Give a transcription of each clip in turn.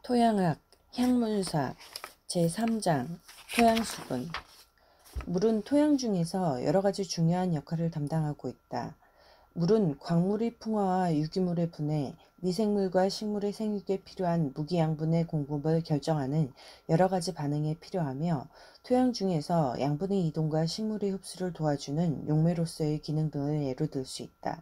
토양학, 향문사, 제3장, 토양수분. 물은 토양 중에서 여러가지 중요한 역할을 담당하고 있다. 물은 광물의 풍화와 유기물의 분해, 미생물과 식물의 생육에 필요한 무기양분의 공급을 결정하는 여러가지 반응에 필요하며, 토양 중에서 양분의 이동과 식물의 흡수를 도와주는 용매로서의 기능 등을 예로 들 수 있다.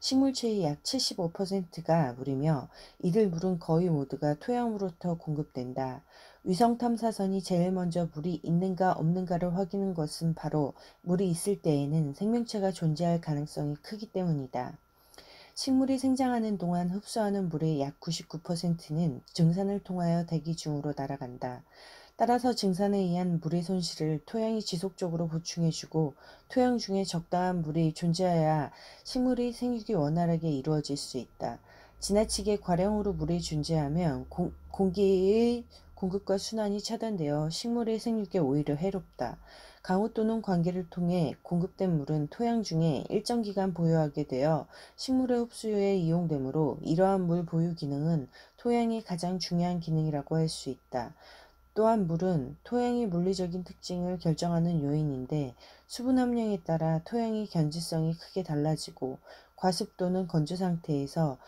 식물체의 약 75%가 물이며, 이들 물은 거의 모두가 토양으로부터 공급된다. 위성탐사선이 제일 먼저 물이 있는가 없는가를 확인한 것은 바로 물이 있을 때에는 생명체가 존재할 가능성이 크기 때문이다. 식물이 생장하는 동안 흡수하는 물의 약 99%는 증산을 통하여 대기 중으로 날아간다. 따라서 증산에 의한 물의 손실을 토양이 지속적으로 보충해주고, 토양 중에 적당한 물이 존재해야 식물의 생육이 원활하게 이루어질 수 있다. 지나치게 과량으로 물이 존재하면 공기의 공급과 순환이 차단되어 식물의 생육에 오히려 해롭다. 강우 또는 관계를 통해 공급된 물은 토양 중에 일정 기간 보유하게 되어 식물의 흡수에 이용되므로, 이러한 물 보유 기능은 토양의 가장 중요한 기능이라고 할 수 있다. 또한 물은 토양의 물리적인 특징을 결정하는 요인인데, 수분 함량에 따라 토양의 견지성이 크게 달라지고, 과습 또는 건조 상태에서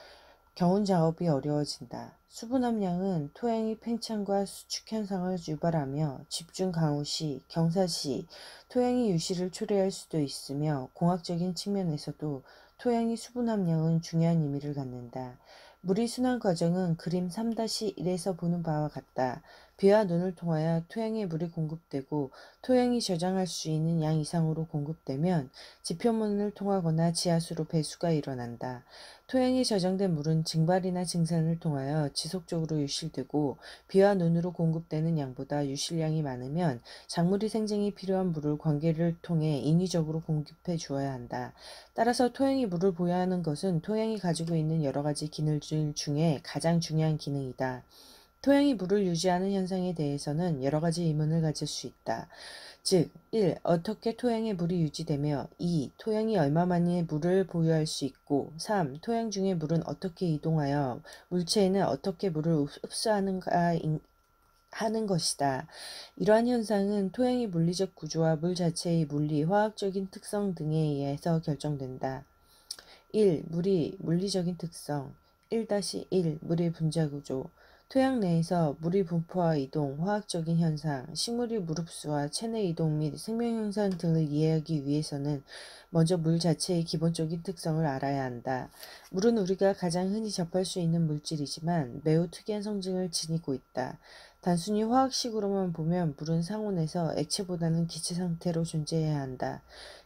겨운 작업이 어려워진다. 수분 함량은 토양의 팽창과 수축 현상을 유발하며 집중 강우 시, 경사 시 토양의 유실을 초래할 수도 있으며, 공학적인 측면에서도 토양의 수분 함량은 중요한 의미를 갖는다. 물의 순환 과정은 그림 3-1에서 보는 바와 같다. 비와 눈을 통하여 토양에 물이 공급되고, 토양이 저장할 수 있는 양 이상으로 공급되면 지표면을 통하거나 지하수로 배수가 일어난다. 토양에 저장된 물은 증발이나 증산을 통하여 지속적으로 유실되고, 비와 눈으로 공급되는 양보다 유실량이 많으면 작물의 생장에 필요한 물을 관계를 통해 인위적으로 공급해 주어야 한다. 따라서 토양이 물을 보유하는 것은 토양이 가지고 있는 여러 가지 기능들 중에 가장 중요한 기능이다. 토양이 물을 유지하는 현상에 대해서는 여러 가지 의문을 가질 수 있다. 즉, 1. 어떻게 토양에 물이 유지되며, 2. 토양이 얼마만에 물을 보유할 수 있고, 3. 토양 중의 물은 어떻게 이동하여 물체에는 어떻게 물을 흡수하는가 하는 것이다. 이러한 현상은 토양의 물리적 구조와 물 자체의 물리, 화학적인 특성 등에 의해서 결정된다. 1. 물의 물리적인 특성. 1-1 물의 분자 구조. 토양 내에서 물의 분포와 이동, 화학적인 현상, 식물의 물 흡수와 체내 이동 및 생명 현상 등을 이해하기 위해서는 먼저 물 자체의 기본적인 특성을 알아야 한다. 물은 우리가 가장 흔히 접할 수 있는 물질이지만 매우 특이한 성질을 지니고 있다. 단순히 화학식으로만 보면 물은 상온에서 액체보다는 기체 상태로 존재해야 한다.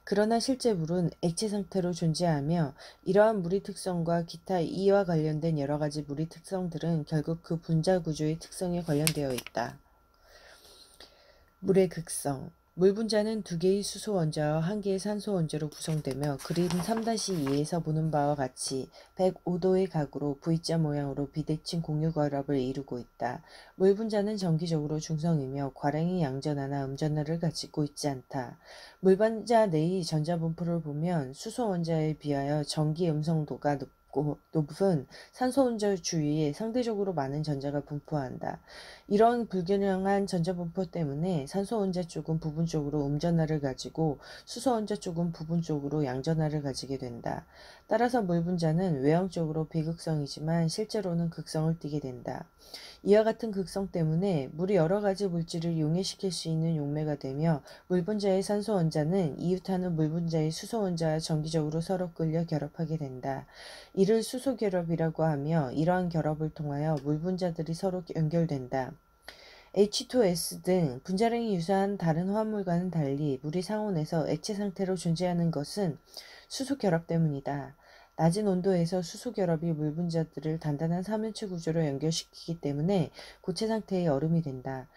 그러나 실제 물은 액체 상태로 존재하며, 이러한 물의 특성과 기타 이와 관련된 여러 가지 물의 특성들은 결국 그 분자 구조의 특성에 관련되어 있다. 물의 극성. 물 분자는 2개의 수소 원자와 1개의 산소 원자로 구성되며, 그림 3-2에서 보는 바와 같이 105도의 각으로 V자 모양으로 비대칭 공유 결합을 이루고 있다. 물 분자는 정기적으로 중성이며 과량의 양전하나 음전하를 가지고 있지 않다. 물 분자 내의 전자 분포를 보면 수소 원자에 비하여 전기 음성도가 높은 산소 원자 주위에 상대적으로 많은 전자가 분포한다. 이런 불균형한 전자 분포 때문에 산소 원자 쪽은 부분적으로 음전하를 가지고 수소 원자 쪽은 부분적으로 양전하를 가지게 된다. 따라서 물 분자는 외형적으로 비극성이지만 실제로는 극성을 띠게 된다. 이와 같은 극성 때문에 물이 여러 가지 물질을 용해시킬 수 있는 용매가 되며, 물 분자의 산소 원자는 이웃하는 물 분자의 수소 원자와 정기적으로 서로 끌려 결합하게 된다. 이를 수소 결합이라고 하며, 이러한 결합을 통하여 물 분자들이 서로 연결된다. H2S 등 분자량이 유사한 다른 화합물과는 달리 물이 상온에서 액체 상태로 존재하는 것은 수소 결합 때문이다. 낮은 온도에서 수소 결합이 물 분자들을 단단한 삼연체 구조로 연결시키기 때문에 고체 상태의 얼음이 된다.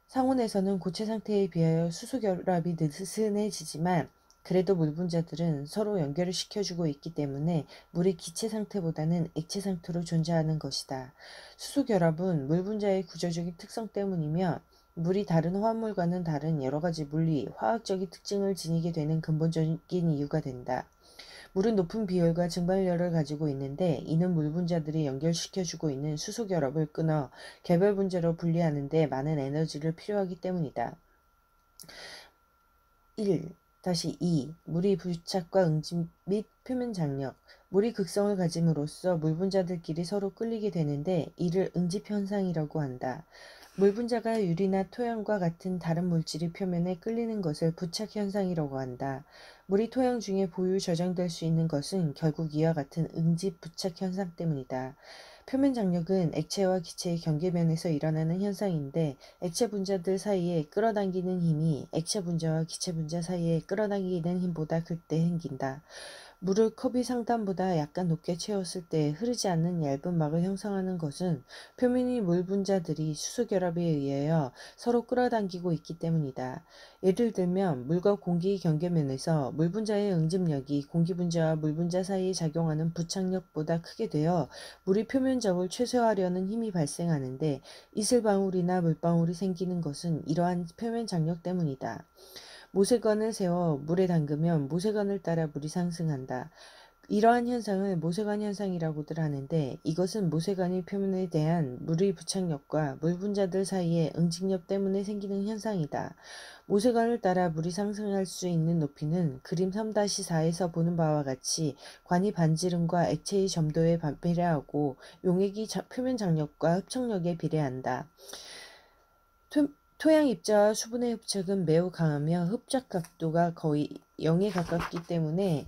상온에서는 고체 상태에 비하여 수소 결합이 느슨해지지만, 그래도 물 분자들은 서로 연결을 시켜주고 있기 때문에 물이 기체 상태보다는 액체 상태로 존재하는 것이다. 수소 결합은 물 분자의 구조적인 특성 때문이며, 물이 다른 화합물과는 다른 여러 가지 물리, 화학적인 특징을 지니게 되는 근본적인 이유가 된다. 물은 높은 비율과 증발열을 가지고 있는데 이는 물 분자들이 연결시켜주고 있는 수소 결합을 끊어 개별 분자로 분리하는 데 많은 에너지를 필요하기 때문이다. 1-2. 물의 부착과 응집 및 표면 장력. 물이 극성을 가짐으로써 물 분자들끼리 서로 끌리게 되는데 이를 응집 현상이라고 한다. 물 분자가 유리나 토양과 같은 다른 물질이 표면에 끌리는 것을 부착 현상이라고 한다. 물이 토양 중에 보유 저장될 수 있는 것은 결국 이와 같은 응집 부착 현상 때문이다. 표면 장력은 액체와 기체의 경계면에서 일어나는 현상인데 액체 분자들 사이에 끌어당기는 힘이 액체 분자와 기체 분자 사이에 끌어당기는 힘보다 클 때 생긴다. 물을 컵이 상단보다 약간 높게 채웠을 때 흐르지 않는 얇은 막을 형성하는 것은 표면의 물 분자들이 수소 결합에 의하여 서로 끌어당기고 있기 때문이다. 예를 들면 물과 공기의 경계면에서 물 분자의 응집력이 공기 분자와 물 분자 사이에 작용하는 부착력보다 크게 되어 물의 표면적을 최소화하려는 힘이 발생하는데 이슬방울이나 물방울이 생기는 것은 이러한 표면 장력 때문이다. 모세관을 세워 물에 담그면 모세관을 따라 물이 상승한다. 이러한 현상을 모세관 현상이라고들 하는데 이것은 모세관의 표면에 대한 물의 부착력과 물 분자들 사이의 응집력 때문에 생기는 현상이다. 모세관을 따라 물이 상승할 수 있는 높이는 그림 3-4에서 보는 바와 같이 관이 반지름과 액체의 점도에 비례하고 용액이 표면 장력과 흡착력에 비례한다. 토양 입자와 수분의 흡착은 매우 강하며 흡착 각도가 거의 0에 가깝기 때문에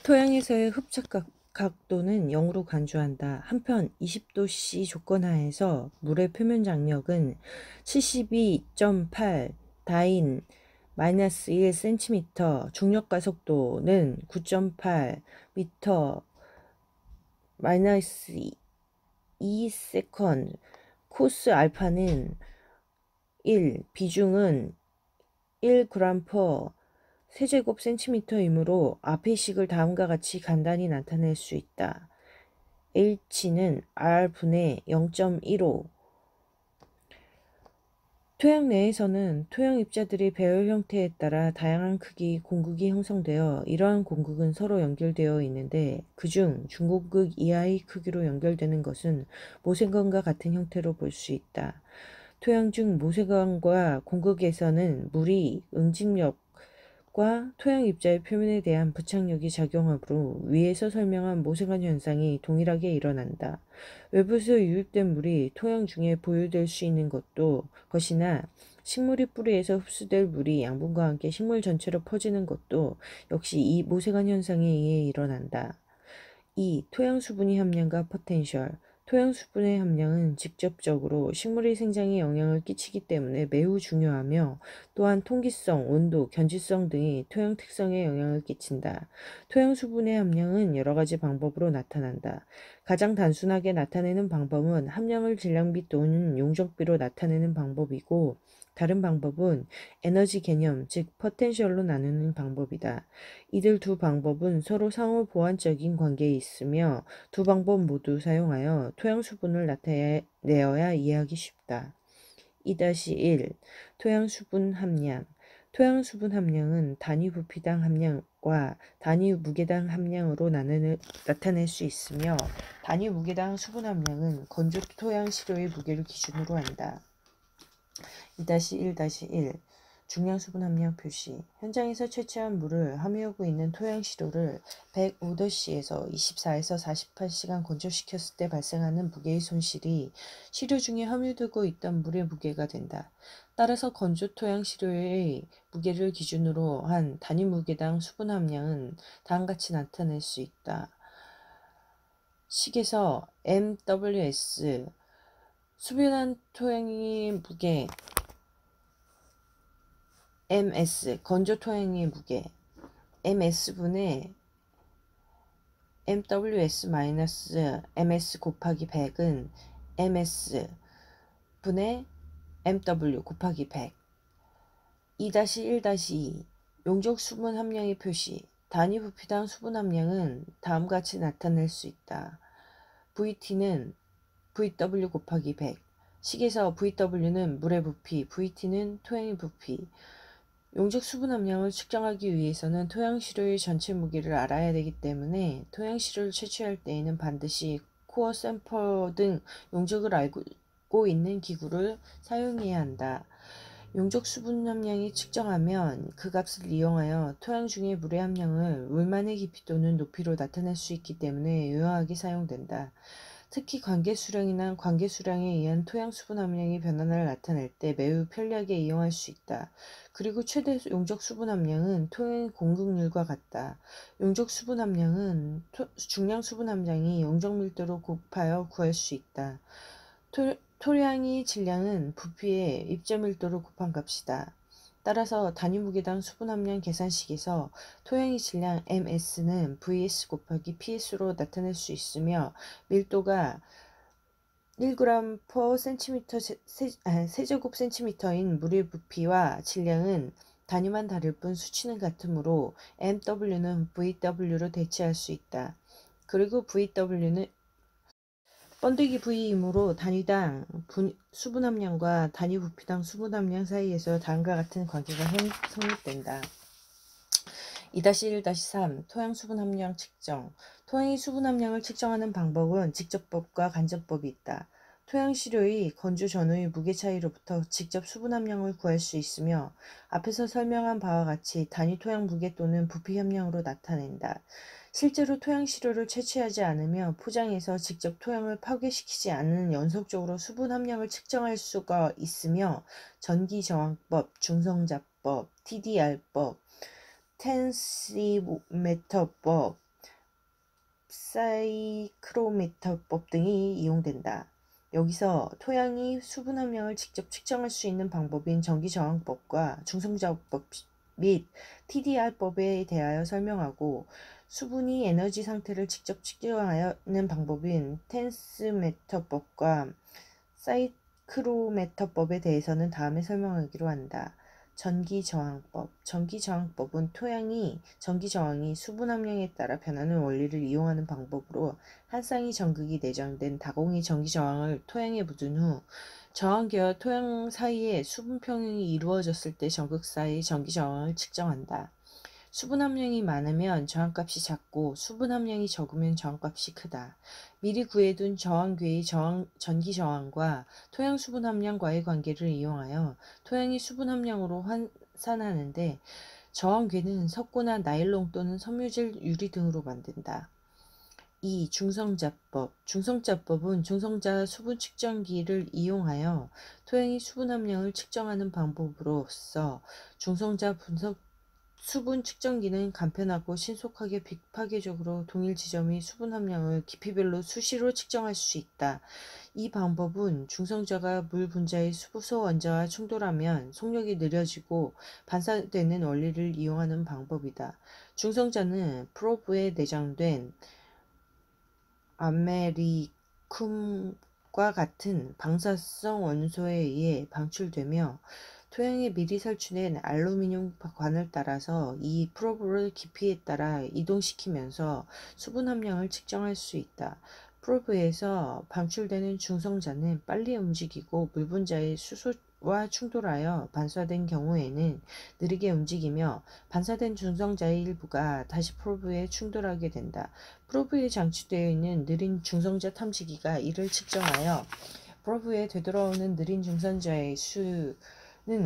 토양에서의 흡착 각도는 0으로 간주한다. 한편 20도씨 조건 하에서 물의 표면 장력은 72.8 다인 -1cm, 중력 가속도는 9.8 m -2s, 코스 알파는 1, 비중은 1g/. 세제곱센티미터이므로 앞의 식을 다음과 같이 간단히 나타낼 수 있다. H는 R분의 0.15. 토양 내에서는 토양 입자들의 배열 형태에 따라 다양한 크기의 공극이 형성되어 이러한 공극은 서로 연결되어 있는데 그중 중공극 이하의 크기로 연결되는 것은 모세관과 같은 형태로 볼 수 있다. 토양 중 모세관과 공극에서는 물이 응집력과 토양 입자의 표면에 대한 부착력이 작용하므로 위에서 설명한 모세관 현상이 동일하게 일어난다. 외부에서 유입된 물이 토양 중에 보유될 수 있는 것이나 식물의 뿌리에서 흡수될 물이 양분과 함께 식물 전체로 퍼지는 것도 역시 이 모세관 현상에 의해 일어난다. 2. 토양 수분의 함량과 포텐셜. 토양 수분의 함량은 직접적으로 식물의 생장에 영향을 끼치기 때문에 매우 중요하며 또한 통기성, 온도, 견지성 등의 토양 특성에 영향을 끼친다. 토양 수분의 함량은 여러 가지 방법으로 나타난다. 가장 단순하게 나타내는 방법은 함량을 질량비 또는 용적비로 나타내는 방법이고 다른 방법은 에너지 개념, 즉 포텐셜로 나누는 방법이다. 이들 두 방법은 서로 상호 보완적인 관계에 있으며 두 방법 모두 사용하여 토양 수분을 나타내어야 이해하기 쉽다. 2-1. 토양 수분 함량. 토양 수분 함량은 단위 부피당 함량과 단위 무게당 함량으로 나타낼 수 있으며 단위 무게당 수분 함량은 건조 토양 시료의 무게를 기준으로 한다. 2-1-1. 중량 수분 함량 표시. 현장에서 채취한 물을 함유하고 있는 토양 시료를 105도씨에서 24에서 48시간 건조시켰을 때 발생하는 무게의 손실이 시료 중에 함유되고 있던 물의 무게가 된다. 따라서 건조 토양 시료의 무게를 기준으로 한 단위 무게당 수분 함량은 다음같이 나타낼 수 있다. 식에서 MWS 수변한 토양의 무게 MS 건조 토양의 무게 MS분의 MWS-MS 곱하기 100은 MS분의 MW 곱하기 100. 2-1-2 용적 수분 함량의 표시. 단위 부피당 수분 함량은 다음같이 나타낼 수 있다. VT는 VW 곱하기 100. 식에서 VW는 물의 부피, VT는 토양의 부피. 용적 수분 함량을 측정하기 위해서는 토양시료의 전체 무게를 알아야 되기 때문에 토양시료를 채취할 때에는 반드시 코어 샘퍼 등 용적을 알고 있는 기구를 사용해야 한다. 용적 수분 함량이 측정하면 그 값을 이용하여 토양 중의 물의 함량을 물만의 깊이 또는 높이로 나타낼 수 있기 때문에 유용하게 사용된다. 특히 관계수량이나 관계수량에 의한 토양 수분 함량의 변화를 나타낼 때 매우 편리하게 이용할 수 있다. 그리고 최대 용적 수분 함량은 토양의 공급률과 같다. 용적 수분 함량은 중량 수분 함량이 용적 밀도로 곱하여 구할 수 있다. 토양의 질량은 부피의 입자 밀도로 곱한 값이다. 따라서 단위 무게당 수분 함량 계산식에서 토양의 질량 MS는 VS 곱하기 PS로 나타낼 수 있으며 밀도가 1g/cm 세제곱 센티미터인 물의 부피와 질량은 단위만 다를 뿐 수치는 같으므로 MW는 VW로 대체할 수 있다. 그리고 VW는 번데기 부위이므로 단위당 수분 함량과 단위 부피당 수분 함량 사이에서 다음과 같은 관계가 성립된다. 2-1-3 토양 수분 함량 측정. 토양의 수분 함량을 측정하는 방법은 직접법과 간접법이 있다. 토양 시료의 건조 전후의 무게 차이로부터 직접 수분 함량을 구할 수 있으며 앞에서 설명한 바와 같이 단위 토양 무게 또는 부피 함량으로 나타낸다. 실제로 토양 시료를 채취하지 않으며 포장해서 직접 토양을 파괴시키지 않는 연속적으로 수분 함량을 측정할 수가 있으며 전기저항법, 중성자법, TDR법, 텐시메터법, 사이크로메터법 등이 이용된다. 여기서 토양이 수분 함량을 직접 측정할 수 있는 방법인 전기저항법과 중성자법 및 TDR법에 대하여 설명하고 수분의 에너지 상태를 직접 측정하는 방법인 텐스메터법과 사이크로메터법에 대해서는 다음에 설명하기로 한다. 전기저항법. 전기저항법은 토양이 전기저항이 수분 함량에 따라 변하는 원리를 이용하는 방법으로 한 쌍의 전극이 내장된 다공의 전기저항을 토양에 묻은 후 저항계와 토양 사이에 수분 평형이 이루어졌을 때 전극 사이 전기저항을 측정한다. 수분 함량이 많으면 저항값이 작고 수분 함량이 적으면 저항값이 크다. 미리 구해둔 저항궤의 전기 저항과 토양 수분 함량과의 관계를 이용하여 토양의 수분 함량으로 환산하는데 저항궤는 석고나 나일론 또는 섬유질 유리 등으로 만든다. 2. 중성자법. 중성자법은 중성자 수분 측정기를 이용하여 토양의 수분 함량을 측정하는 방법으로서 중성자 수분 측정기는 간편하고 신속하게 빅파괴적으로 동일 지점의 수분 함량을 깊이별로 수시로 측정할 수 있다. 이 방법은 중성자가 물 분자의 수소 원자와 충돌하면 속력이 느려지고 반사되는 원리를 이용하는 방법이다. 중성자는 프로브에 내장된 아메리쿰과 같은 방사성 원소에 의해 방출되며 토양에 미리 설치된 알루미늄 관을 따라서 이 프로브를 깊이에 따라 이동시키면서 수분 함량을 측정할 수 있다. 프로브에서 방출되는 중성자는 빨리 움직이고 물 분자의 수소와 충돌하여 반사된 경우에는 느리게 움직이며 반사된 중성자의 일부가 다시 프로브에 충돌하게 된다. 프로브에 장치되어 있는 느린 중성자 탐지기가 이를 측정하여 프로브에 되돌아오는 느린 중성자의 수는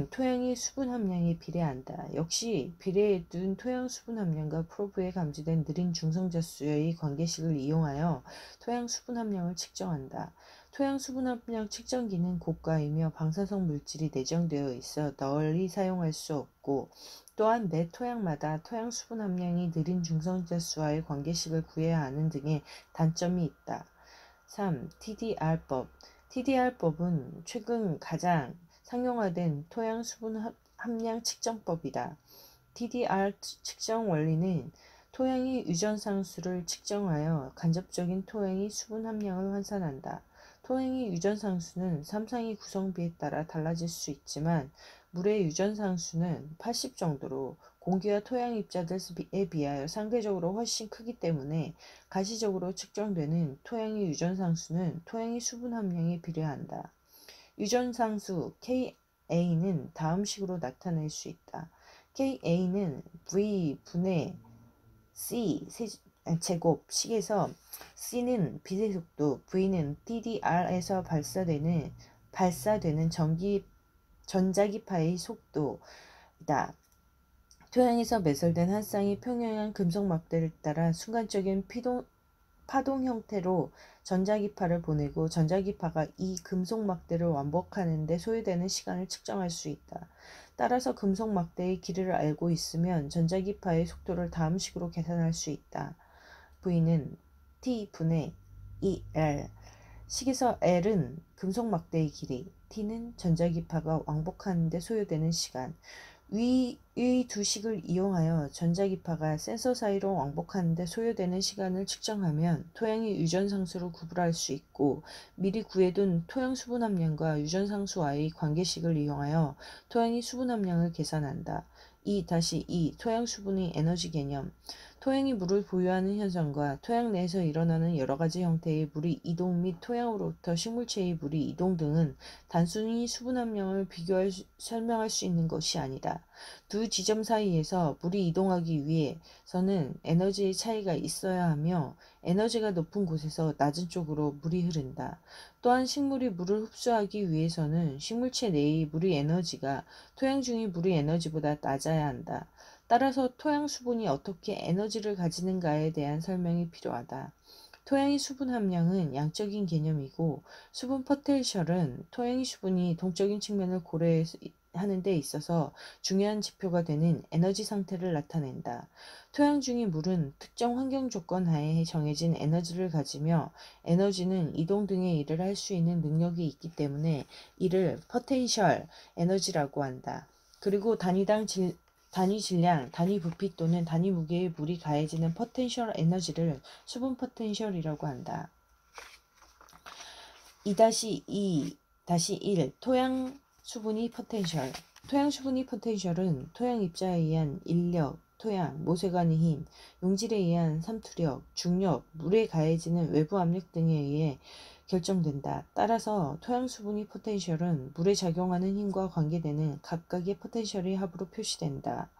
토양의 수분 함량에 비례한다. 역시 비례해둔 토양 수분 함량과 프로브에 감지된 느린 중성자 수의 관계식을 이용하여 토양 수분 함량을 측정한다. 토양 수분 함량 측정기는 고가이며 방사성 물질이 내장되어 있어 널리 사용할 수 없고 또한 매 토양마다 토양 수분 함량이 느린 중성자 수와의 관계식을 구해야 하는 등의 단점이 있다. 3. TDR법. TDR법은 최근 가장 상용화된 토양 수분 함량 측정법이다. TDR 측정 원리는 토양의 유전상수를 측정하여 간접적인 토양의 수분 함량을 환산한다. 토양의 유전상수는 삼상의 구성비에 따라 달라질 수 있지만 물의 유전상수는 80 정도로 공기와 토양 입자들에 비하여 상대적으로 훨씬 크기 때문에 가시적으로 측정되는 토양의 유전상수는 토양의 수분 함량에 비례한다. 유전상수 KA는 다음 식으로 나타낼 수 있다. KA는 V분의 C 제곱 식에서 C는 빛의 속도, V는 DDR에서 발사되는 전자기파의 속도이다. 토양에서 매설된 한 쌍의 평형한 금속 막대를 따라 순간적인 파동 형태로 전자기파를 보내고 전자기파가 이 금속 막대를 왕복하는 데 소요되는 시간을 측정할 수 있다. 따라서 금속 막대의 길이를 알고 있으면 전자기파의 속도를 다음 식으로 계산할 수 있다. V는 T분의 2L 식에서 L은 금속 막대의 길이, T는 전자기파가 왕복하는 데 소요되는 시간. 위의 두 식을 이용하여 전자기파가 센서 사이로 왕복하는 데 소요되는 시간을 측정하면 토양의 유전상수를 구분할 수 있고 미리 구해둔 토양 수분 함량과 유전상수와의 관계식을 이용하여 토양의 수분 함량을 계산한다. 2-2 토양 수분의 에너지 개념. 토양이 물을 보유하는 현상과 토양 내에서 일어나는 여러가지 형태의 물의 이동 및 토양으로부터 식물체의 물의 이동 등은 단순히 수분 함량을 설명할 수 있는 것이 아니다. 두 지점 사이에서 물이 이동하기 위해서는 에너지의 차이가 있어야 하며 에너지가 높은 곳에서 낮은 쪽으로 물이 흐른다. 또한 식물이 물을 흡수하기 위해서는 식물체 내의 물의 에너지가 토양 중의 물의 에너지보다 낮아야 한다. 따라서 토양 수분이 어떻게 에너지를 가지는가에 대한 설명이 필요하다. 토양의 수분 함량은 양적인 개념이고 수분 포텐셜은 토양의 수분이 동적인 측면을 고려하는 데 있어서 중요한 지표가 되는 에너지 상태를 나타낸다. 토양 중의 물은 특정 환경 조건 하에 정해진 에너지를 가지며 에너지는 이동 등의 일을 할 수 있는 능력이 있기 때문에 이를 포텐셜 에너지라고 한다. 그리고 단위 질량, 단위 부피 또는 단위 무게의 물이 가해지는 포텐셜 에너지를 수분 포텐셜이라고 한다. 2-2-1 토양 수분이 포텐셜. 토양 수분이 포텐셜은 토양 입자에 의한 인력, 토양, 모세관의 힘, 용질에 의한 삼투력, 중력, 물에 가해지는 외부 압력 등에 의해 결정된다. 따라서 토양 수분이 포텐셜은 물에 작용하는 힘과 관계되는 각각의 포텐셜의 합으로 표시된다.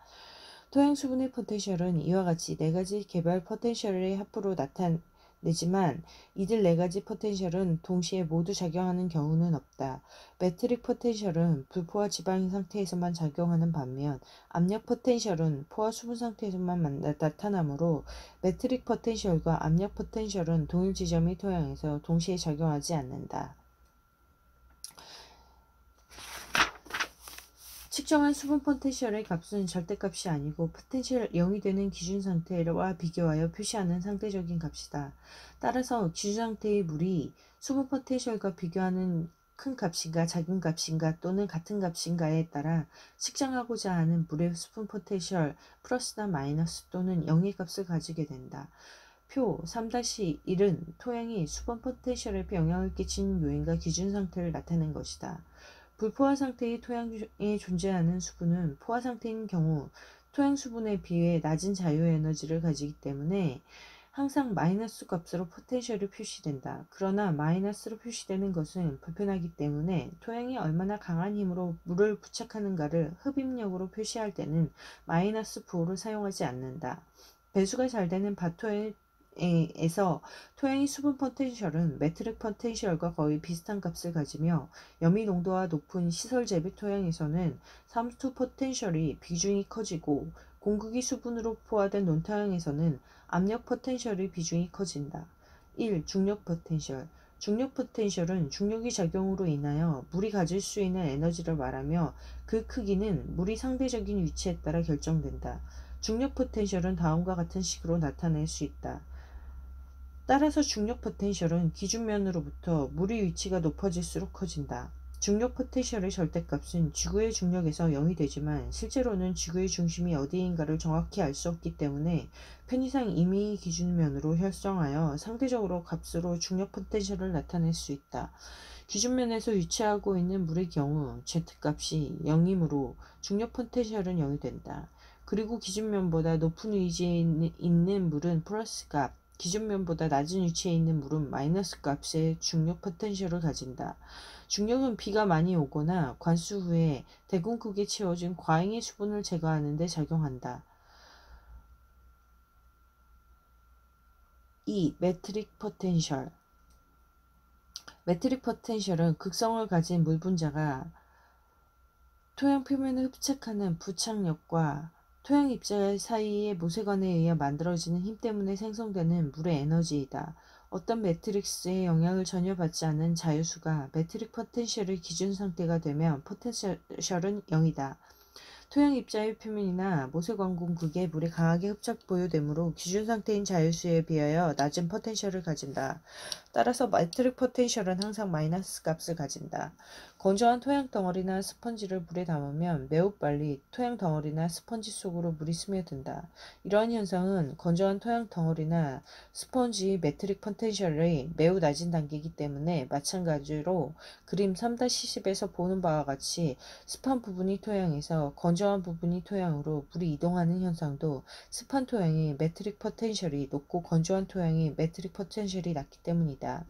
토양 수분의 포텐셜은 이와 같이 네 가지 개별 포텐셜의 합으로 나타내지만 이들 네 가지 포텐셜은 동시에 모두 작용하는 경우는 없다. 메트릭 포텐셜은 불포화 지방 상태에서만 작용하는 반면 압력 포텐셜은 포화 수분 상태에서만 나타나므로 메트릭 포텐셜과 압력 포텐셜은 동일 지점의 토양에서 동시에 작용하지 않는다. 측정한 수분 포텐셜의 값은 절대값이 아니고 포텐셜 0이 되는 기준 상태와 비교하여 표시하는 상대적인 값이다. 따라서 기준 상태의 물이 수분 포텐셜과 비교하는 큰 값인가 작은 값인가 또는 같은 값인가에 따라 측정하고자 하는 물의 수분 포텐셜 플러스나 마이너스 또는 0의 값을 가지게 된다. 표 3-1은 토양이 수분 포텐셜에 영향을 끼치는 요인과 기준 상태를 나타낸 것이다. 불포화 상태의 토양에 존재하는 수분은 포화 상태인 경우 토양 수분에 비해 낮은 자유 에너지를 가지기 때문에 항상 마이너스 값으로 포텐셜이 표시된다. 그러나 마이너스로 표시되는 것은 불편하기 때문에 토양이 얼마나 강한 힘으로 물을 부착하는가를 흡입력으로 표시할 때는 마이너스 부호를 사용하지 않는다. 배수가 잘 되는 밭토양에서 토양의 수분 포텐셜은 메트릭 포텐셜과 거의 비슷한 값을 가지며 염이 농도가 높은 시설 재배 토양에서는 삼투 포텐셜이 비중이 커지고 공극이 수분으로 포화된 논토양에서는 압력 포텐셜의 비중이 커진다. 1. 중력 포텐셜. 중력 포텐셜은 중력의 작용으로 인하여 물이 가질 수 있는 에너지를 말하며 그 크기는 물의 상대적인 위치에 따라 결정된다. 중력 포텐셜은 다음과 같은 식으로 나타낼 수 있다. 따라서 중력 포텐셜은 기준면으로부터 물의 위치가 높아질수록 커진다. 중력 포텐셜의 절대값은 지구의 중력에서 0이 되지만 실제로는 지구의 중심이 어디인가를 정확히 알 수 없기 때문에 편의상 임의 기준면으로 설정하여 상대적으로 값으로 중력 포텐셜을 나타낼 수 있다. 기준면에서 위치하고 있는 물의 경우 Z값이 0이므로 중력 포텐셜은 0이 된다. 그리고 기준면보다 높은 위치에 있는 물은 플러스 값 기준면보다 낮은 위치에 있는 물은 마이너스 값의 중력 포텐셜을 가진다. 중력은 비가 많이 오거나 관수 후에 대궁극에 채워진 과잉의 수분을 제거하는 데 작용한다. 2. 메트릭 포텐셜. 메트릭 포텐셜은 극성을 가진 물 분자가 토양 표면을 흡착하는 부착력과 토양 입자 사이의 모세관에 의해 만들어지는 힘 때문에 생성되는 물의 에너지이다. 어떤 매트릭스의 영향을 전혀 받지 않은 자유수가 매트릭 포텐셜의 기준 상태가 되면 포텐셜은 0이다. 토양 입자의 표면이나 모세관공극에 물이 강하게 흡착 보유되므로 기준 상태인 자유수에 비하여 낮은 포텐셜을 가진다. 따라서 매트릭 포텐셜은 항상 마이너스 값을 가진다. 건조한 토양 덩어리나 스펀지를 물에 담으면 매우 빨리 토양 덩어리나 스펀지 속으로 물이 스며든다. 이러한 현상은 건조한 토양 덩어리나 스펀지의 매트릭 포텐셜이 매우 낮은 단계이기 때문에 마찬가지로 그림 3-10에서 보는 바와 같이 습한 부분이 토양에서 건조한 부분이 토양으로 물이 이동하는 현상도 습한 토양이 매트릭 포텐셜이 높고 건조한 토양이 매트릭 포텐셜이 낮기 때문이다.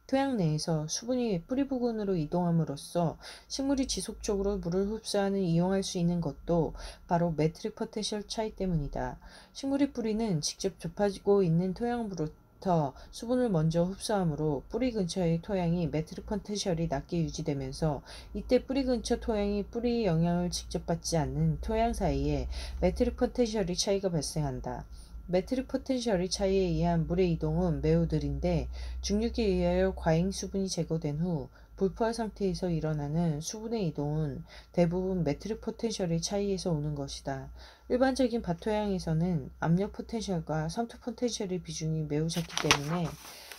토양 내에서 수분이 뿌리 부근으로 이동함으로써 식물이 지속적으로 물을 흡수하는 이용할 수 있는 것도 바로 매트릭 포텐셜 차이 때문이다. 식물의 뿌리는 직접 접하고 있는 토양으로부터 수분을 먼저 흡수하므로 뿌리 근처의 토양이 매트릭 포텐셜이 낮게 유지되면서 이때 뿌리 근처 토양이 뿌리의 영향을 직접 받지 않는 토양 사이에 매트릭 포텐셜의 차이가 발생한다. 매트릭 포텐셜의 차이에 의한 물의 이동은 매우 느린데 중력에 의하여 과잉 수분이 제거된 후 불포화 상태에서 일어나는 수분의 이동은 대부분 매트릭 포텐셜의 차이에서 오는 것이다. 일반적인 밭토양에서는 압력 포텐셜과 삼투 포텐셜의 비중이 매우 작기 때문에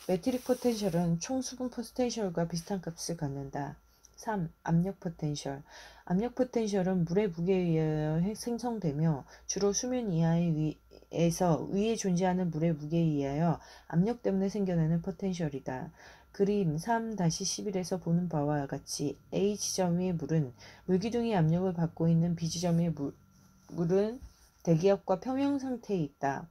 매트릭 포텐셜은 총 수분 포텐셜과 비슷한 값을 갖는다. 3. 압력 포텐셜. 압력 포텐셜은 물의 무게에 의하여 생성되며 주로 수면 이하에서 위에 존재하는 물의 무게에 의하여 압력 때문에 생겨나는 포텐셜이다. 그림 3-11에서 보는 바와 같이 A 지점의 물은 물기둥이 압력을 받고 있는 B 지점의 물은 대기압과 평형 상태에 있다.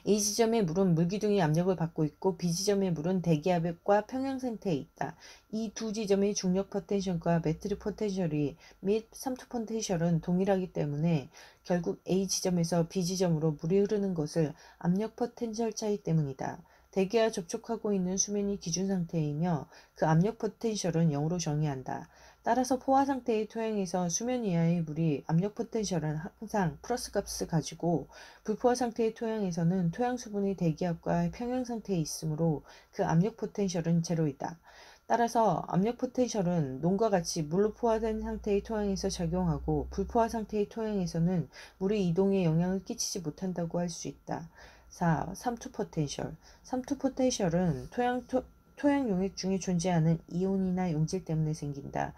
A 지점의 물은 물기둥이 압력을 받고 있고 B 지점의 물은 대기압과 평형 상태에 있다. 이 두 지점의 중력 포텐셜과 매트릭 포텐셜이 및 삼투 포텐셜은 동일하기 때문에 결국 A 지점에서 B 지점으로 물이 흐르는 것을 압력 포텐셜 차이 때문이다. 대기와 접촉하고 있는 수면이 기준 상태이며 그 압력 포텐셜은 0으로 정의한다. 따라서 포화 상태의 토양에서 수면 이하의 물이 압력 포텐셜은 항상 플러스 값을 가지고 불포화 상태의 토양에서는 토양 수분이 대기압과 평형 상태에 있으므로 그 압력 포텐셜은 제로이다. 따라서 압력 포텐셜은 논과 같이 물로 포화된 상태의 토양에서 작용하고 불포화 상태의 토양에서는 물의 이동에 영향을 끼치지 못한다고 할 수 있다. 4. 삼투 포텐셜. 삼투 포텐셜은 토양 용액 중에 존재하는 이온이나 용질 때문에 생긴다.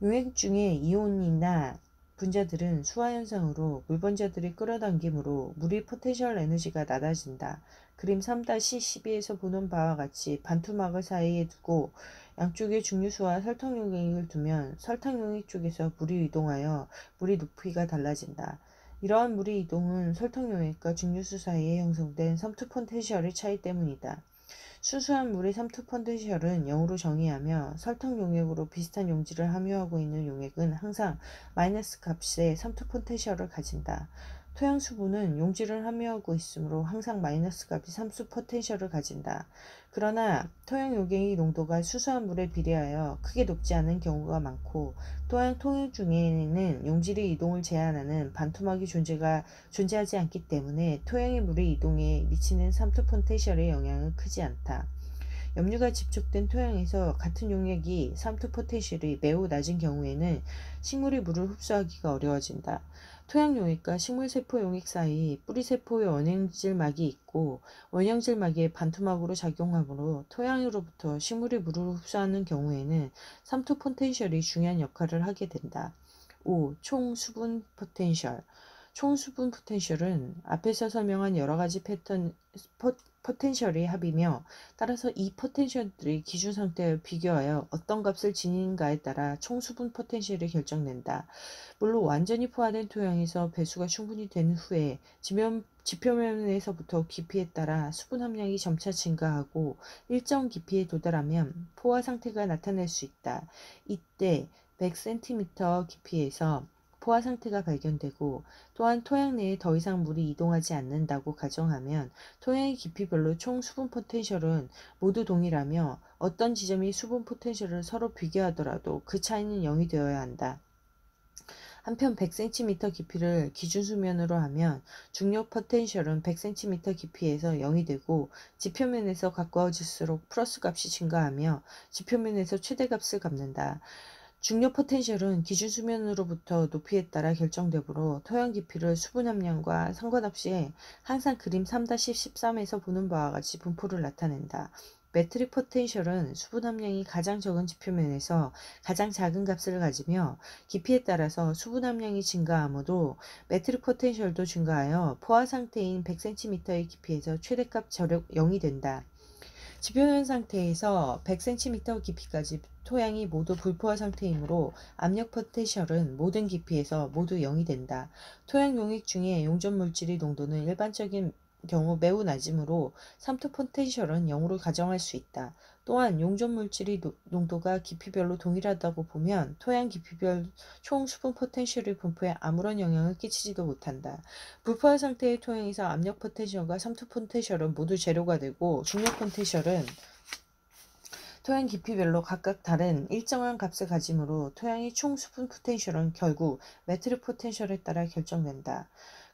용액 중에 이온이나 분자들은 수화현상으로 물분자들이 끌어당김으로 물의 포텐셜 에너지가 낮아진다. 그림 3-12에서 보는 바와 같이 반투막을 사이에 두고 양쪽에 중류수와 설탕 용액을 두면 설탕 용액 쪽에서 물이 이동하여 물의 높이가 달라진다. 이러한 물의 이동은 설탕 용액과 중류수 사이에 형성된 삼투 포텐셜의 차이 때문이다. 순수한 물의 삼투 포텐셜은 0으로 정의하며 설탕 용액으로 비슷한 용질을 함유하고 있는 용액은 항상 마이너스 값의 삼투 포텐셜을 가진다. 토양 수분은 용질을 함유하고 있으므로 항상 마이너스 값의 삼투 포텐셜을 가진다. 그러나 토양 용액의 농도가 수수한 물에 비례하여 크게 높지 않은 경우가 많고 토양 통유 중에는 용질의 이동을 제한하는 반토막이 존재하지 않기 때문에 토양의 물의 이동에 미치는 삼투 포텐셜의 영향은 크지 않다. 염류가 집적된 토양에서 같은 용액이 삼투 포텐셜이 매우 낮은 경우에는 식물이 물을 흡수하기가 어려워진다. 토양 용액과 식물 세포 용액 사이 뿌리 세포의 원형질막이 있고 원형질막이 반투막으로 작용하므로 토양으로부터 식물이 물을 흡수하는 경우에는 삼투 포텐셜이 중요한 역할을 하게 된다. 5. 총 수분 포텐셜. 총 수분 포텐셜은 앞에서 설명한 여러가지 포텐셜의 합이며 따라서 이 포텐셜들이 기준 상태와 비교하여 어떤 값을 지니는가에 따라 총 수분 포텐셜이 결정된다. 물론 완전히 포화된 토양에서 배수가 충분히 된 후에 지면 지표면에서부터 깊이에 따라 수분 함량이 점차 증가하고 일정 깊이에 도달하면 포화 상태가 나타날 수 있다. 이때 100cm 깊이에서 포화 상태가 발견되고 또한 토양 내에 더 이상 물이 이동하지 않는다고 가정하면 토양의 깊이별로 총 수분 포텐셜은 모두 동일하며 어떤 지점이 수분 포텐셜을 서로 비교하더라도 그 차이는 0이 되어야 한다. 한편 100cm 깊이를 기준 수면으로 하면 중력 포텐셜은 100cm 깊이에서 0이 되고 지표면에서 가까워질수록 플러스 값이 증가하며 지표면에서 최대값을 갚는다. 중력 포텐셜은 기준 수면으로부터 높이에 따라 결정되므로 토양 깊이를 수분 함량과 상관없이 항상 그림 3-13에서 보는 바와 같이 분포를 나타낸다. 매트릭 포텐셜은 수분 함량이 가장 적은 지표면에서 가장 작은 값을 가지며 깊이에 따라서 수분 함량이 증가하므로 매트릭 포텐셜도 증가하여 포화 상태인 100cm의 깊이에서 최대값 저력 0이 된다. 지표면 상태에서 100cm 깊이까지 토양이 모두 불포화 상태이므로 압력 포텐셜은 모든 깊이에서 모두 0이 된다. 토양 용액 중에 용접 물질의 농도는 일반적인 경우 매우 낮으므로 삼투 포텐셜은 0으로 가정할 수 있다. 또한 용접 물질의 농도가 깊이별로 동일하다고 보면 토양 깊이별 총 수분 포텐셜의 분포에 아무런 영향을 끼치지도 못한다. 불포화 상태의 토양에서 압력 포텐셜과 삼투 포텐셜은 모두 제로가 되고 중력 포텐셜은 토양 깊이별로 각각 다른 일정한 값을 가지므로 토양의 총 수분 포텐셜은 결국 매트릭 포텐셜에 따라 결정된다.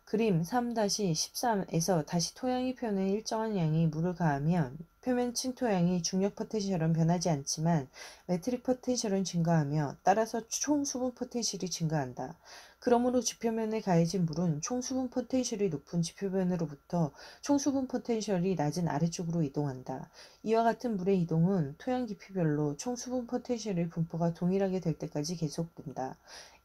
그림 3-13에서 다시 토양의 표면에 일정한 양의 물을 가하면 표면층 토양의 중력 포텐셜은 변하지 않지만 매트릭 포텐셜은 증가하며 따라서 총 수분 포텐셜이 증가한다. 그러므로 지표면에 가해진 물은 총 수분 포텐셜이 높은 지표면으로부터 총 수분 포텐셜이 낮은 아래쪽으로 이동한다. 이와 같은 물의 이동은 토양 깊이별로 총 수분 포텐셜의 분포가 동일하게 될 때까지 계속된다.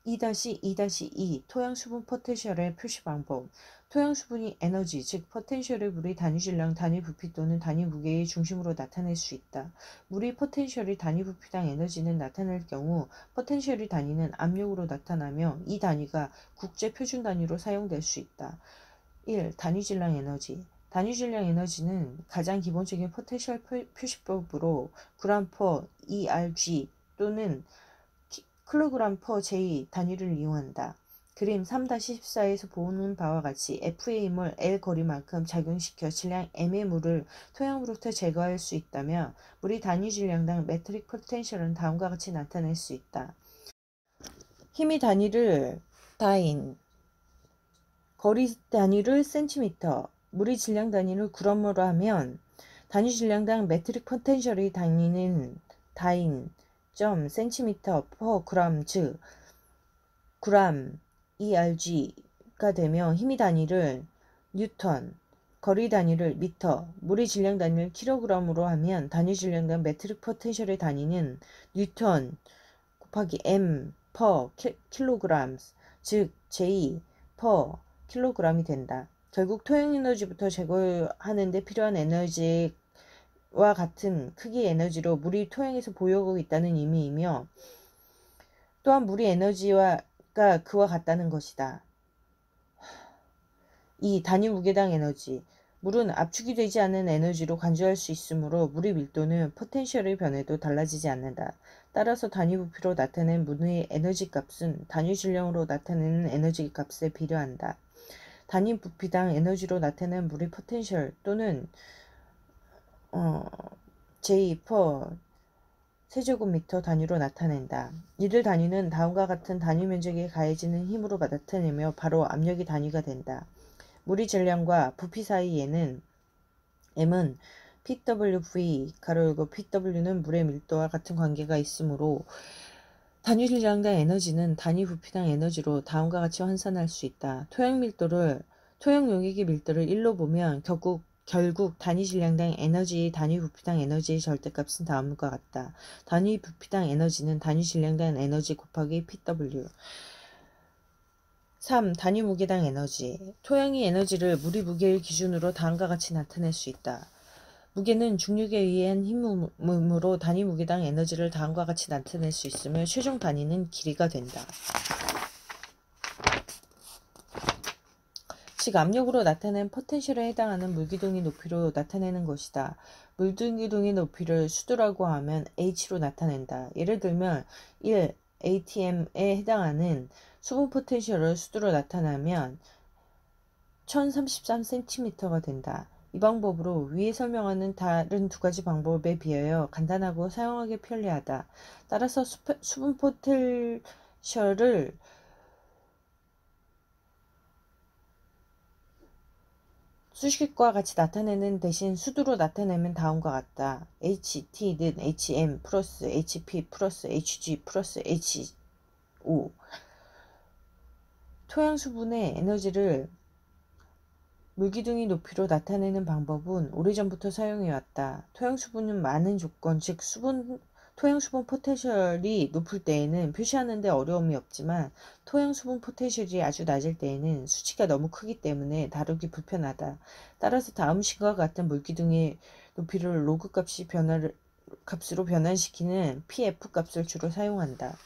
2-2-2 토양 수분 포텐셜의 표시 방법. 토양 수분이 에너지, 즉 포텐셜의 물의 단위 질량, 단위 부피 또는 단위 무게의 중심으로 나타낼 수 있다. 물의 포텐셜이 단위 부피당 에너지는 나타낼 경우 포텐셜의 단위는 압력으로 나타나며 이 단위가 국제 표준 단위로 사용될 수 있다. 1. 단위 질량 에너지. 단위 질량 에너지는 가장 기본적인 포텐셜 표시법으로 g/ERG 또는 kg/J 단위를 이용한다. 그림 3-14에서 보는 바와 같이 F의 힘을 L 거리만큼 작용시켜 질량 M의 물을 토양으로부터 제거할 수 있다면 물의 단위 질량당 매트릭 포텐셜은 다음과 같이 나타낼 수 있다. 힘의 단위를 다인, 거리 단위를 센티미터, 물의 질량 단위를 g으로 하면 단위 질량당 매트릭 포텐셜의 단위는 다인, cm per gram, 즉 gram ERG가 되며 힘의 단위를 뉴턴, 거리 단위를 미터, 물의 질량 단위를 킬로그램으로 하면 단위 질량당 매트릭 포텐셜의 단위는 뉴턴 곱하기 m per 킬로그램, 즉 J per 킬로그램이 된다. 결국 토양 에너지부터 제거하는 데 필요한 에너지와 같은 크기의 에너지로 물이 토양에서 보유하고 있다는 의미이며 또한 물의 에너지가 그와 같다는 것이다. 2. 단위 무게당 에너지. 물은 압축이 되지 않은 에너지로 간주할 수 있으므로 물의 밀도는 포텐셜의 변해도 달라지지 않는다. 따라서 단위 부피로 나타낸 물의 에너지 값은 단위 질량으로 나타내는 에너지 값에 비례한다. 단위 부피당 에너지로 나타낸 물의 포텐셜 또는 J per 세제곱미터 단위로 나타낸다. 이들 단위는 다음과 같은 단위 면적에 가해지는 힘으로 나타내며 바로 압력의 단위가 된다. 물의 질량과 부피 사이에는 M은 PWV, PW는 물의 밀도와 같은 관계가 있으므로 단위 질량당 에너지는 단위 부피당 에너지로 다음과 같이 환산할 수 있다. 토양 용액의 밀도를 1로 보면 결국 단위 질량당 에너지의 단위 부피당 에너지의 절대값은 다음과 같다. 단위 부피당 에너지는 단위 질량당 에너지 곱하기 PW. 3. 단위 무게당 에너지. 토양의 에너지를 물의 무게를 기준으로 다음과 같이 나타낼 수 있다. 무게는 중력에 의한 힘으로 단위 무게당 에너지를 다음과 같이 나타낼 수 있으며 최종 단위는 길이가 된다. 즉 압력으로 나타낸 포텐셜에 해당하는 물기둥의 높이로 나타내는 것이다. 물기둥의 높이를 수두라고 하면 H로 나타낸다. 예를 들면 1 ATM에 해당하는 수분 포텐셜을 수두로 나타내면 1033cm가 된다. 이 방법으로 위에 설명하는 다른 두 가지 방법에 비하여 간단하고 사용하기 편리하다. 따라서 수분 포텐셜을 수식과 같이 나타내는 대신 수두로 나타내면 다음과 같다. HT는 HM 플러스 HP 플러스 HG 플러스 HO. 토양수분의 에너지를 물기둥의 높이로 나타내는 방법은 오래전부터 사용해왔다. 토양수분은 많은 조건, 즉 토양수분 포텐셜이 높을 때에는 표시하는 데 어려움이 없지만 토양수분 포텐셜이 아주 낮을 때에는 수치가 너무 크기 때문에 다루기 불편하다. 따라서 다음 식과 같은 물기둥의 높이를 로그 값으로 변환시키는 PF 값을 주로 사용한다.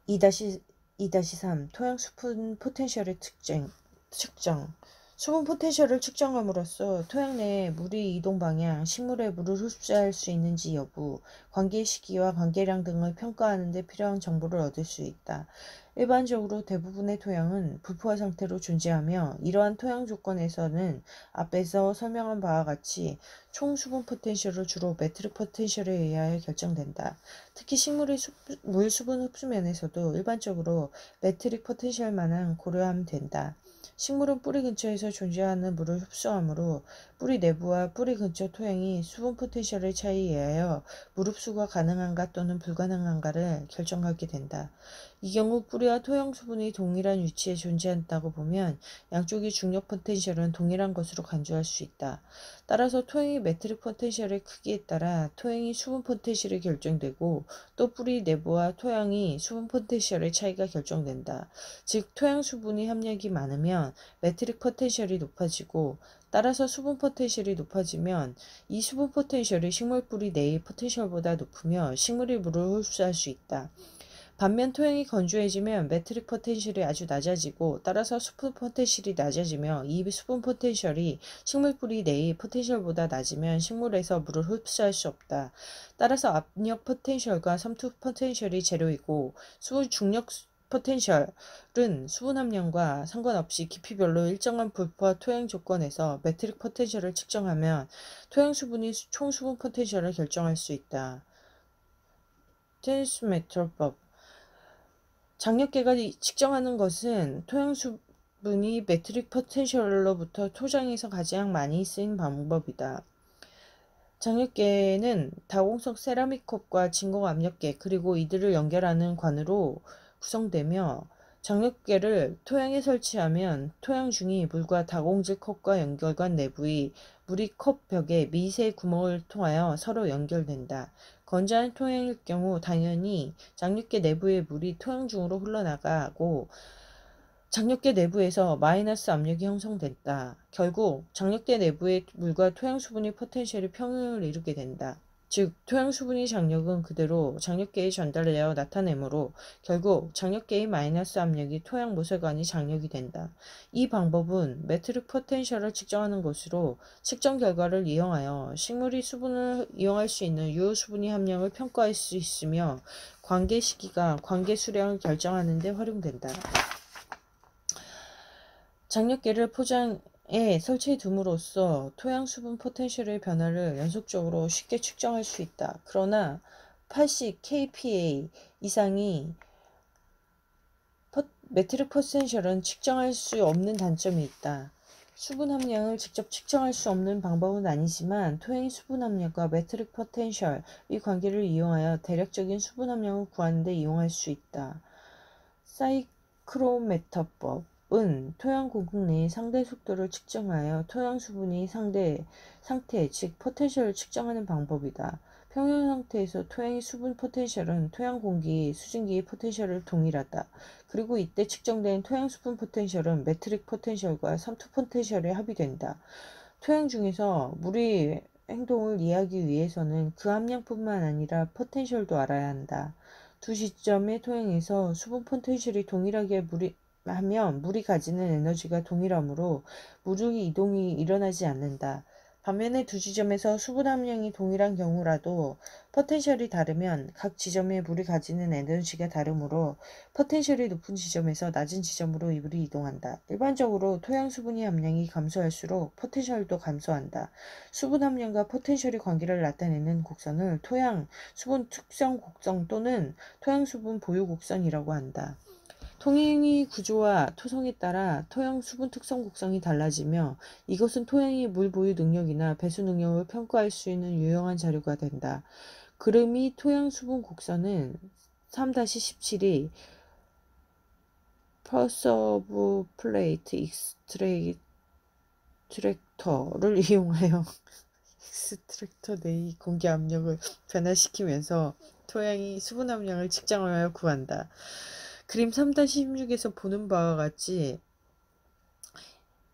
2-3 토양 수분 포텐셜의 측정. 수분 포텐셜을 측정함으로써 토양 내에 물의 이동 방향, 식물에 물을 흡수할 수 있는지 여부, 관계 시기와 관계량 등을 평가하는 데 필요한 정보를 얻을 수 있다. 일반적으로 대부분의 토양은 불포화 상태로 존재하며 이러한 토양 조건에서는 앞에서 설명한 바와 같이 총 수분 포텐셜을 주로 메트릭 포텐셜에 의하여 결정된다. 특히 식물의 물 수분 흡수 면에서도 일반적으로 메트릭 포텐셜만은 고려하면 된다. 식물은 뿌리 근처에서 존재하는 물을 흡수하므로 뿌리 내부와 뿌리 근처 토양이 수분 포텐셜의 차이에 의하여 물 흡수가 가능한가 또는 불가능한가를 결정하게 된다. 이 경우 뿌리와 토양 수분이 동일한 위치에 존재한다고 보면 양쪽의 중력 포텐셜은 동일한 것으로 간주할 수 있다. 따라서 토양의 메트릭 포텐셜의 크기에 따라 토양의 수분 포텐셜이 결정되고 또 뿌리 내부와 토양의 수분 포텐셜의 차이가 결정된다. 즉 토양 수분의 함량이 많으면 메트릭 포텐셜이 높아지고 따라서 수분 포텐셜이 높아지면 이 수분 포텐셜이 식물 뿌리 내의 포텐셜보다 높으며 식물이 물을 흡수할 수 있다. 반면 토양이 건조해지면 메트릭 포텐셜이 아주 낮아지고 따라서 수분 포텐셜이 낮아지며 이 수분 포텐셜이 식물 뿌리 내의 포텐셜보다 낮으면 식물에서 물을 흡수할 수 없다. 따라서 압력 포텐셜과 섬투 포텐셜이 재료이고 수분 중력 포텐셜은 수분 함량과 상관없이 깊이별로 일정한 불포화 토양 조건에서 메트릭 포텐셜을 측정하면 토양 수분이 총 수분 포텐셜을 결정할 수 있다. 트랜스미터법 장력계가 측정하는 것은 토양 수분이 메트릭 포텐셜로부터 토장에서 가장 많이 쓰인 방법이다. 장력계는 다공성 세라믹 컵과 진공 압력계 그리고 이들을 연결하는 관으로 구성되며 장력계를 토양에 설치하면 토양 중의 물과 다공질 컵과 연결관 내부의 물이 컵 벽에 미세 구멍을 통하여 서로 연결된다. 건조한 토양일 경우 당연히 장력계 내부의 물이 토양 중으로 흘러나가고 장력계 내부에서 마이너스 압력이 형성된다. 결국 장력계 내부의 물과 토양 수분의 포텐셜이 평행을 이루게 된다. 즉 토양 수분의 장력은 그대로 장력계에 전달되어 나타내므로 결국 장력계의 마이너스 압력이 토양 모세관의 장력이 된다. 이 방법은 메트릭 포텐셜을 측정하는 것으로 측정 결과를 이용하여 식물이 수분을 이용할 수 있는 유효 수분의 함량을 평가할 수 있으며 관계 시기가 관계 수량을 결정하는 데 활용된다. 장력계를 포장에 설치해 둠으로써 토양 수분 포텐셜의 변화를 연속적으로 쉽게 측정할 수 있다. 그러나 80 kPa 이상이 메트릭 포텐셜은 측정할 수 없는 단점이 있다. 수분 함량을 직접 측정할 수 없는 방법은 아니지만 토양의 수분 함량과 메트릭 포텐셜의 관계를 이용하여 대략적인 수분 함량을 구하는 데 이용할 수 있다. 사이크로메터법 은 토양 공급 내의 상대 속도를 측정하여 토양 수분의 상태, 즉 포텐셜을 측정하는 방법이다. 평형 상태에서 토양의 수분 포텐셜은 토양 공기, 수증기의 포텐셜을 동일하다. 그리고 이때 측정된 토양 수분 포텐셜은 메트릭 포텐셜과 섬투 포텐셜에 합의된다. 토양 중에서 물의 행동을 이해하기 위해서는 그 함량뿐만 아니라 포텐셜도 알아야 한다. 두 시점의 토양에서 수분 포텐셜이 동일하게 하면 물이 가지는 에너지가 동일하므로 물의 이동이 일어나지 않는다. 반면에 두 지점에서 수분 함량이 동일한 경우라도 포텐셜이 다르면 각 지점의 물이 가지는 에너지가 다르므로 포텐셜이 높은 지점에서 낮은 지점으로 물이 이동한다. 일반적으로 토양 수분의 함량이 감소할수록 포텐셜도 감소한다. 수분 함량과 포텐셜의 관계를 나타내는 곡선을 토양 수분 특성 곡선 또는 토양 수분 보유 곡선이라고 한다. 토양의 구조와 토성에 따라 토양 수분 특성 곡선이 달라지며 이것은 토양의 물 보유 능력이나 배수 능력을 평가할 수 있는 유용한 자료가 된다. 그름이 토양 수분 곡선은 3-17이 펄스 오브 플레이트 익스트랙터를 이용하여 익스트랙터 내의 공기 압력을 변화시키면서 토양의 수분 함량을 측정하여 구한다. 그림 3-16에서 보는 바와 같이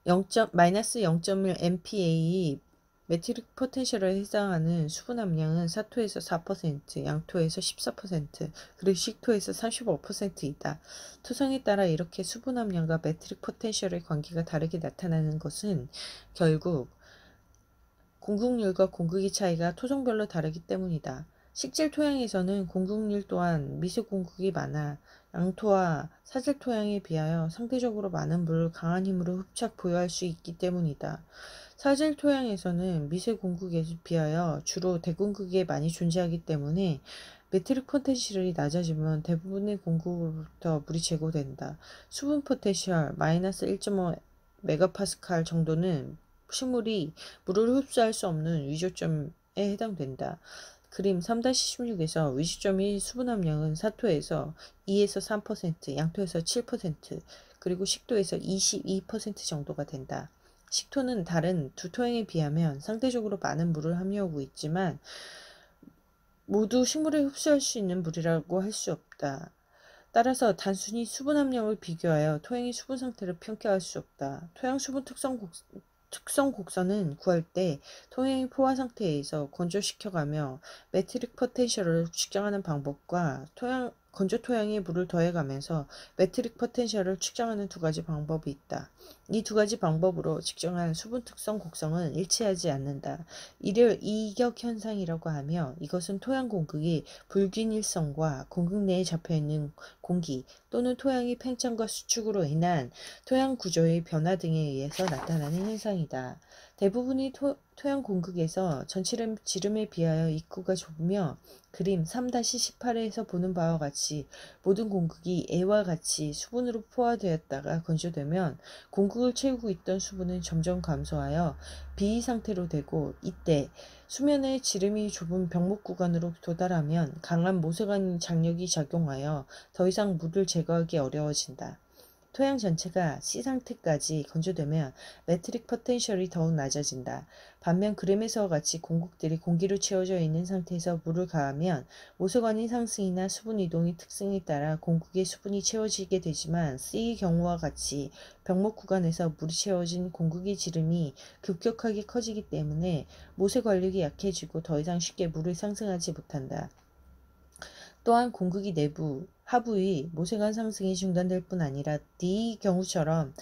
-0.1 MPa 메트릭 포텐셜에 해당하는 수분 함량은 사토에서 4%, 양토에서 14%, 그리고 식토에서 35%이다. 토성에 따라 이렇게 수분 함량과 메트릭 포텐셜의 관계가 다르게 나타나는 것은 결국 공급률과 공급의 차이가 토종별로 다르기 때문이다. 식질 토양에서는 공급률 또한 미세 공급이 많아 양토와 사질 토양에 비하여 상대적으로 많은 물을 강한 힘으로 흡착 보유할 수 있기 때문이다. 사질 토양에서는 미세 공급에 비하여 주로 대공급이 많이 존재하기 때문에 메트릭 포텐셜이 낮아지면 대부분의 공급으로부터 물이 제거된다. 수분 포텐셜 -1.5 메가파스칼 정도는 식물이 물을 흡수할 수 없는 위조점에 해당된다. 그림 3-16에서 위조점의 수분 함량은 사토에서 2에서 3%, 양토에서 7%, 그리고 식토에서 22% 정도가 된다. 식토는 다른 두 토양에 비하면 상대적으로 많은 물을 함유하고 있지만 모두 식물에 흡수할 수 있는 물이라고 할 수 없다. 따라서 단순히 수분 함량을 비교하여 토양의 수분 상태를 평가할 수 없다. 토양 수분 특성 곡선은 구할 때 토양의 포화 상태에서 건조시켜가며 메트릭 포텐셜을 측정하는 방법과 건조 토양에 물을 더해가면서 메트릭 포텐셜을 측정하는 두 가지 방법이 있다. 이 두 가지 방법으로 측정한 수분 특성 곡선은 일치하지 않는다. 이를 이격 현상이라고 하며 이것은 토양 공급이 불균일성과 공급 내에 잡혀있는 공기 또는 토양의 팽창과 수축으로 인한 토양 구조의 변화 등에 의해서 나타나는 현상이다. 대부분의 토양 공극에서 전체 지름에 비하여 입구가 좁으며 그림 3-18에서 보는 바와 같이 모든 공극이 애와 같이 수분으로 포화되었다가 건조되면 공극을 채우고 있던 수분은 점점 감소하여 비위 상태로 되고 이때 수면의 지름이 좁은 병목 구간으로 도달하면 강한 모세관 장력이 작용하여 더 이상 물을 제거하기 어려워진다. 토양 전체가 C 상태까지 건조되면 메트릭 포텐셜이 더욱 낮아진다. 반면 그림에서와 같이 공극들이 공기로 채워져 있는 상태에서 물을 가하면 모세관의 상승이나 수분 이동의 특성에 따라 공극의 수분이 채워지게 되지만 C의 경우와 같이 병목 구간에서 물이 채워진 공극의 지름이 급격하게 커지기 때문에 모세 관력이 약해지고 더 이상 쉽게 물을 상승하지 못한다. 또한 공극이 하부의 모세관 상승이 중단될 뿐 아니라 D의 경우처럼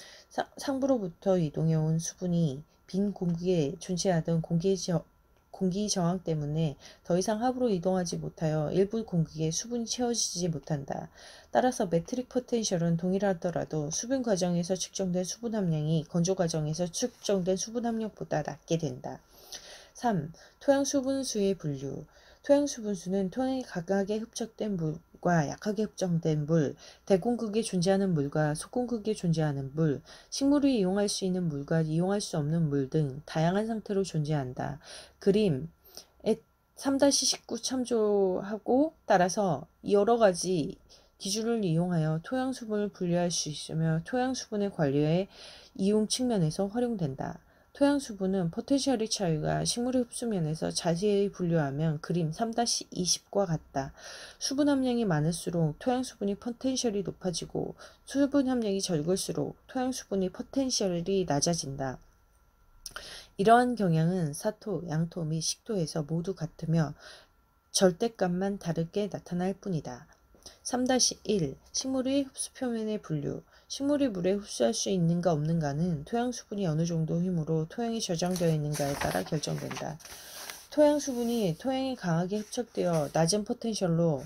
상부로부터 이동해온 수분이 빈 공극에 존재하던 공기 저항 때문에 더 이상 하부로 이동하지 못하여 일부 공극에 수분이 채워지지 못한다. 따라서 메트릭 포텐셜은 동일하더라도 수분 과정에서 측정된 수분 함량이 건조 과정에서 측정된 수분 함량보다 낮게 된다. 3. 토양 수분수의 분류. 토양 수분수는 토양에 강하게 흡착된 물과 약하게 흡착된 물, 대공극에 존재하는 물과 소공극에 존재하는 물, 식물이 이용할 수 있는 물과 이용할 수 없는 물 등 다양한 상태로 존재한다. 그림 3-19 참조하고 따라서 여러 가지 기준을 이용하여 토양 수분을 분류할 수 있으며 토양 수분의 관리의 이용 측면에서 활용된다. 토양 수분은 포텐셜의 차이가 식물의 흡수 면에서 자세히 분류하면 그림 3-20과 같다. 수분 함량이 많을수록 토양 수분의 포텐셜이 높아지고 수분 함량이 적을수록 토양 수분의 포텐셜이 낮아진다. 이러한 경향은 사토, 양토 및 식토에서 모두 같으며 절대값만 다르게 나타날 뿐이다. 3-1 식물의 흡수 표면의 분류. 식물이 물에 흡수할 수 있는가 없는가는 토양 수분이 어느 정도 힘으로 토양에 저장되어 있는가에 따라 결정된다. 토양 수분이 토양에 강하게 흡착되어 낮은 포텐셜로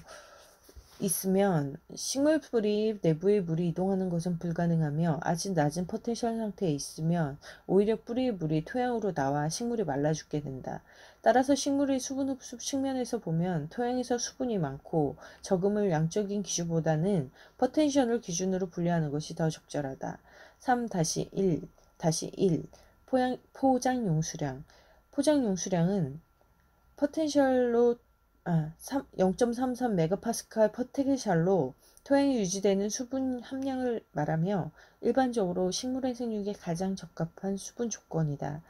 있으면 식물 뿌리 내부의 물이 이동하는 것은 불가능하며, 아직 낮은 포텐셜 상태에 있으면 오히려 뿌리의 물이 토양으로 나와 식물이 말라 죽게 된다. 따라서 식물의 수분 흡수 측면에서 보면 토양에서 수분이 많고 적음을 양적인 기준보다는 포텐셜을 기준으로 분류하는 것이 더 적절하다. 3-1 포장 용수량. 포장 용수량은 포텐셜로 0.33 메가파스칼/포텐셜로 토양에 유지되는 수분 함량을 말하며 일반적으로 식물의 생육에 가장 적합한 수분 조건이다.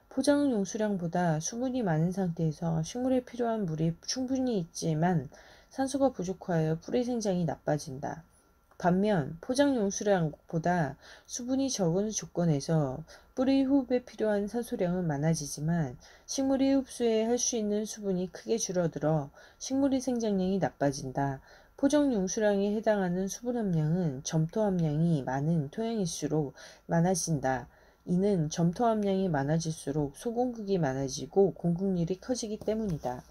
포장 용수량보다 수분이 많은 상태에서 식물에 필요한 물이 충분히 있지만 산소가 부족하여 뿌리 생장이 나빠진다. 반면 포장 용수량보다 수분이 적은 조건에서 뿌리 호흡에 필요한 산소량은 많아지지만 식물이 흡수해 할 수 있는 수분이 크게 줄어들어 식물의 생장량이 나빠진다. 포장 용수량에 해당하는 수분 함량은 점토 함량이 많은 토양일수록 많아진다. 이는 점토 함량이 많아질수록 소공급이 많아지고 공급률이 커지기 때문이다.